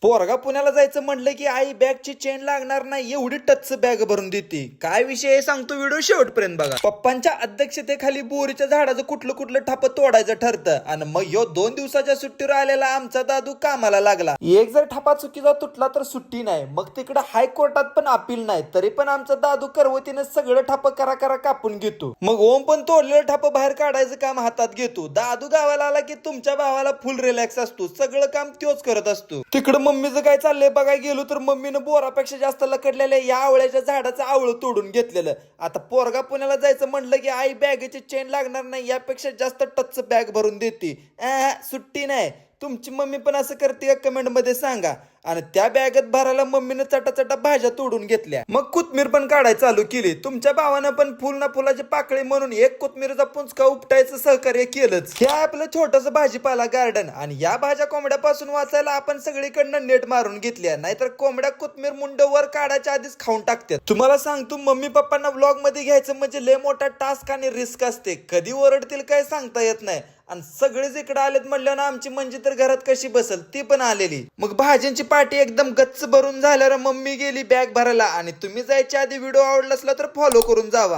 पोरगा पुण्याला जायचं म्हटलं की आई बॅगची चेन लागणार नाही एवढी टच बॅग भरून देते. काय विषय आहे सांगतो, व्हिडिओ शेवटपर्यंत बघा. पप्पांच्या अध्यक्षतेखाली बोरीच्या झाडाचं कुठलं कुठलं ठाप तोडायचं ठरतं आणि मग यो 2 दिवसाच्या सुट्टीवर आलेला आमचा दादू कामाला लागला. एक जर ठपा चुकीचा तुटला तर सुट्टी नाही, मग तिकडे हायकोर्टात पण अपील नाही, तरी पण आमचा दादू करवतीनं सगळं ठाप करा करा कापून घेतो. मग ओम पण तोडलेलं ठाप बाहेर काढायचं काम हातात घेतो. दादू गावाला आला की तुमच्या भावाला फुल रिलॅक्स असतो, सगळं काम त्योच करत असतो. तिकडं मम्मीचं काय चाललंय बघायला गेलो तर मम्मीनं बोरापेक्षा जास्त लकडलेल्या या आवळ्याच्या झाडाचं आवळं तोडून घेतलेलं. आता पोरगा पुण्याला जायचं म्हणलं की आई बॅगेची चेन लागणार नाही यापेक्षा जास्त टच बॅग भरून देते. सुट्टी नाही. तुमची मम्मी पण असं करते का कमेंट मध्ये सांगा. आणि त्या बॅगेत भरायला मम्मीनं चटा भाज्या तोडून घेतल्या. मग कोथमीर पण काढाय चालू केली. तुमच्या भावानं पण फुल ना फुलाची पाकळी म्हणून एक कोथमीरचा पुंचका उपटायचं सहकार्य केलंच. हे आपलं छोटस भाजीपाला गार्डन आणि या भाज्या कोंबड्यापासून वाचायला आपण सगळीकडनं नेट मारून घेतल्या, नाहीतर कोंबड्या कोथमीर मुंड वर काढायच्या आधीच खाऊन टाकतात. तुम्हाला सांगतो मम्मी पप्पांना व्लॉग मध्ये घ्यायचं म्हणजे लय मोठा टास्क आणि रिस्क असते. कधी ओरडतील काय सांगता येत नाही. आणि सगळेच इकडे आलेत म्हणल्यावर आमची म्हणजे तर घरात कशी बसल ती पण आलेली. मग भाज्यांची पाटी एकदम गच्च भरून झाल्यावर मम्मी गेली बॅग भरायला. आणि तुम्ही जायच्या आधी व्हिडिओ आवडला असला तर फॉलो करून जावा.